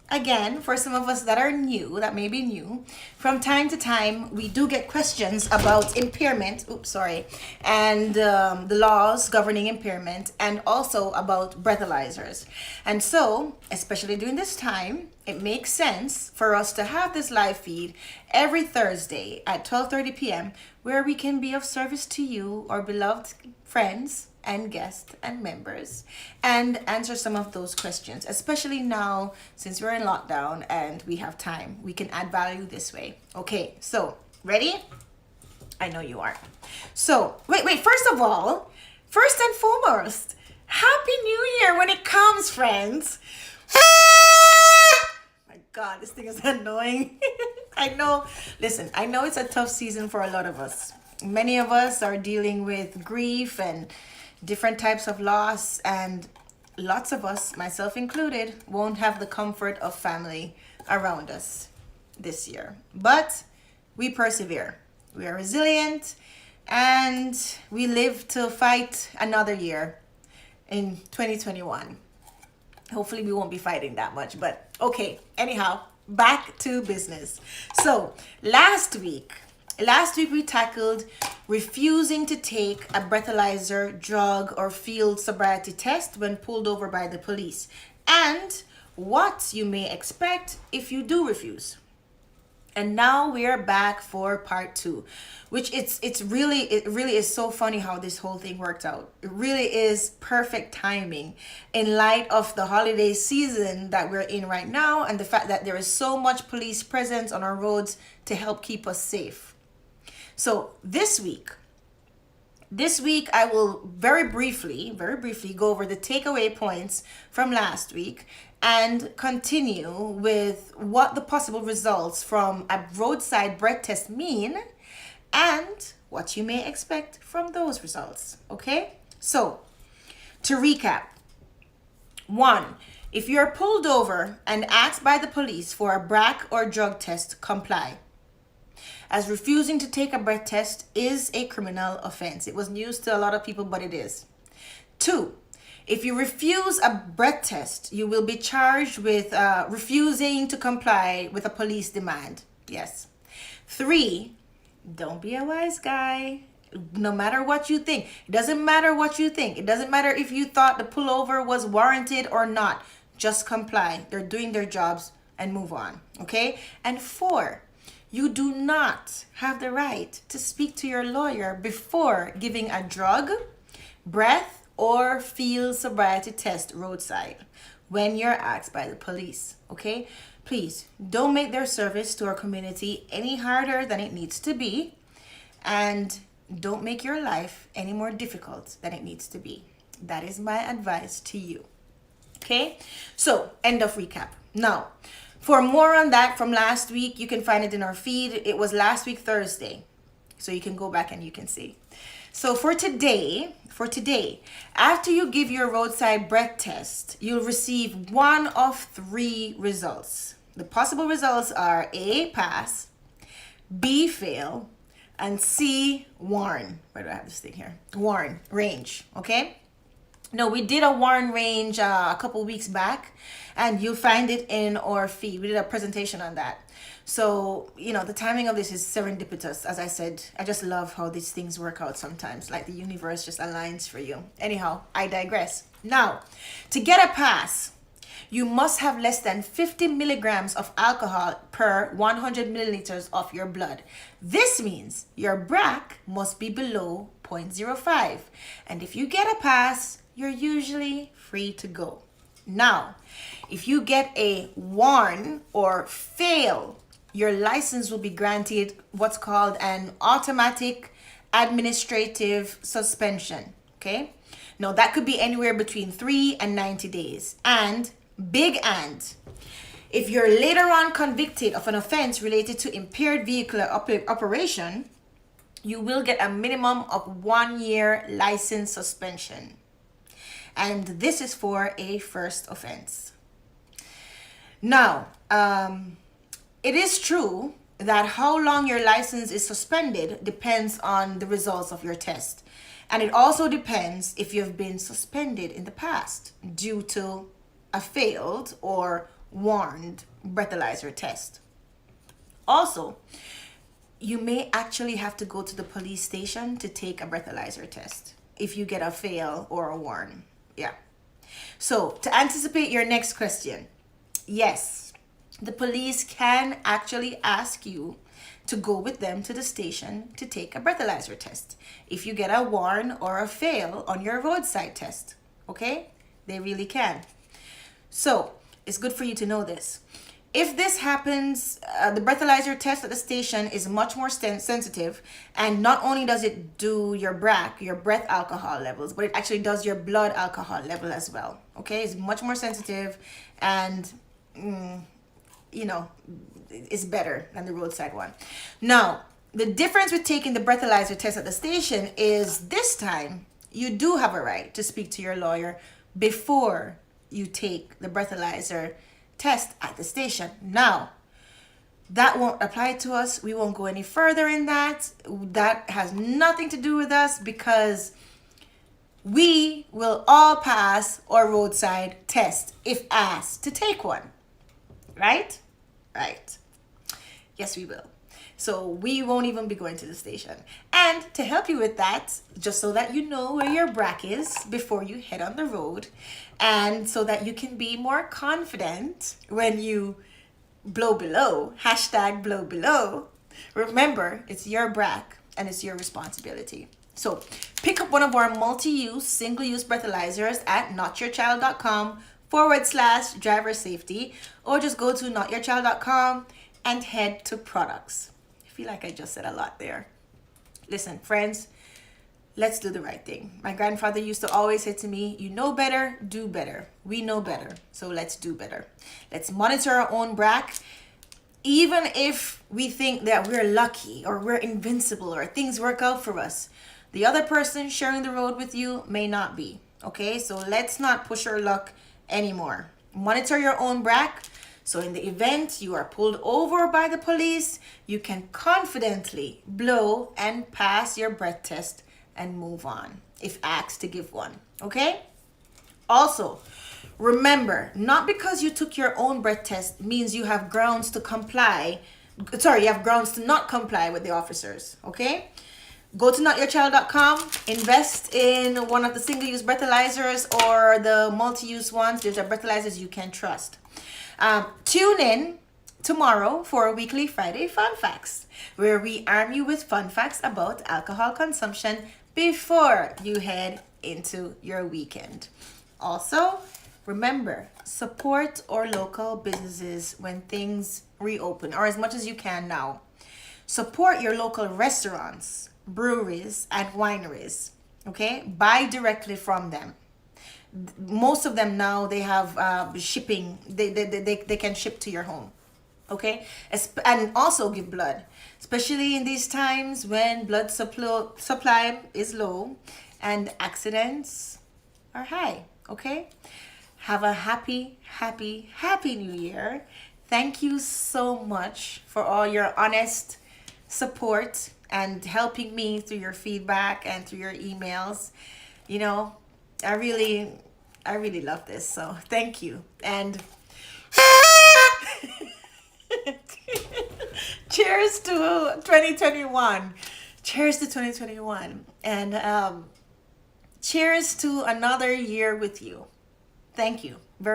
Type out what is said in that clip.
again, for some of us that are new, that may be new, from time to time, we do get questions about impairment. Oops, sorry. And the laws governing impairment, and also about breathalyzers. And so, especially during this time, it makes sense for us to have this live feed every Thursday at 12:30 p.m., where we can be of service to you, our beloved friends and guests and members, and answer some of those questions, especially now since we're in lockdown and we have time. We can add value this way. Okay, so ready? I know you are. So wait, first of all, first and foremost, Happy New Year when it comes, friends. My God, this thing is annoying. I know. Listen, I know it's a tough season for a lot of us. Many of us are dealing with grief and different types of loss, and lots of us, myself included, won't have the comfort of family around us this year. But we persevere. We are resilient, and we live to fight another year in 2021. Hopefully we won't be fighting that much, but okay. Anyhow, back to business. So last week we tackled refusing to take a breathalyzer, drug, or field sobriety test when pulled over by the police, and what you may expect if you do refuse. And now we are back for part two, which it really is so funny how this whole thing worked out. It really is perfect timing in light of the holiday season that we're in right now, and the fact that there is so much police presence on our roads to help keep us safe. So this week I will very briefly go over the takeaway points from last week and continue with what the possible results from a roadside breath test mean and what you may expect from those results. Okay? So, to recap. 1. If you're pulled over and asked by the police for a BRAC or drug test, comply, as refusing to take a breath test is a criminal offense. It was news to a lot of people, but it is. 2. If you refuse a breath test, you will be charged with refusing to comply with a police demand. Yes. 3. Don't be a wise guy. No matter what you think. It doesn't matter what you think. It doesn't matter if you thought the pullover was warranted or not. Just comply. They're doing their jobs and move on. Okay? And 4. You do not have the right to speak to your lawyer before giving a drug, breath, or field sobriety test roadside when you're asked by the police. Okay? Please don't make their service to our community any harder than it needs to be, and don't make your life any more difficult than it needs to be. That is my advice to you. Okay? So, end of recap. Now, for more on that from last week, you can find it in our feed. It was last week, Thursday. So you can go back and you can see. So for today, after you give your roadside breath test, you'll receive one of 3 results. The possible results are A, pass, B, fail, and C, warn. Where do I have this thing here? Warn, range, okay? No, we did a warn range a couple weeks back, and you'll find it in our feed. We did a presentation on that. So, the timing of this is serendipitous. As I said, I just love how these things work out sometimes, like the universe just aligns for you. Anyhow, I digress. Now, to get a pass, you must have less than 50 milligrams of alcohol per 100 milliliters of your blood. This means your BRAC must be below 0.05. And if you get a pass, you're usually free to go. Now, if you get a warn or fail, your license will be granted what's called an automatic administrative suspension. Okay? Now, that could be anywhere between 3 and 90 days. And if you're later on convicted of an offense related to impaired vehicular operation, you will get a minimum of 1 year license suspension. And this is for a first offense. Now, it is true that how long your license is suspended depends on the results of your test. And it also depends if you've been suspended in the past due to a failed or warned breathalyzer test. Also, you may actually have to go to the police station to take a breathalyzer test if you get a fail or a warn. Yeah. So, to anticipate your next question, yes, the police can actually ask you to go with them to the station to take a breathalyzer test if you get a warn or a fail on your roadside test. Okay? They really can. So, it's good for you to know this. If this happens, the breathalyzer test at the station is much more sensitive, and not only does it do your BRAC, your breath alcohol levels, but it actually does your blood alcohol level as well. Okay, it's much more sensitive, and it's better than the roadside one. Now, the difference with taking the breathalyzer test at the station is this time you do have a right to speak to your lawyer before you take the breathalyzer test at the station. Now, that won't apply to us. We won't go any further in that. That has nothing to do with us because we will all pass our roadside test if asked to take one. Right? Right. Yes, we will. So we won't even be going to the station. And to help you with that, just so that you know where your BRAC is before you head on the road, and so that you can be more confident when you blow below, #blow below, remember, it's your BRAC and it's your responsibility. So pick up one of our multi-use, single-use breathalyzers at notyourchild.com/driver safety, or just go to notyourchild.com and head to products. I feel like I just said a lot there. Listen, friends, let's do the right thing. My grandfather used to always say to me, you know better, do better. We know better, so let's do better. Let's monitor our own BRAC. Even if we think that we're lucky or we're invincible or things work out for us, the other person sharing the road with you may not be. Okay, so let's not push our luck anymore. Monitor your own BRAC. So in the event you are pulled over by the police, you can confidently blow and pass your breath test and move on if asked to give one. Okay? Also, remember, not because you took your own breath test means you have grounds to comply. You have grounds to not comply with the officers. Okay? Go to notyourchild.com, invest in one of the single-use breathalyzers or the multi-use ones. These are breathalyzers you can trust. Tune in tomorrow for a weekly Friday Fun Facts, where we arm you with fun facts about alcohol consumption before you head into your weekend. Also, remember, support our local businesses when things reopen, or as much as you can now. Support your local restaurants, breweries, and wineries. Okay? Buy directly from them. Most of them now, they have shipping. They can ship to your home. Okay? And also give blood, especially in these times when blood supply is low and accidents are high. Okay? Have a happy new year. Thank you so much for all your honest support and helping me through your feedback and through your emails. You know, I really love this, so thank you. And cheers to 2021. Cheers to 2021. And cheers to another year with you. Thank you.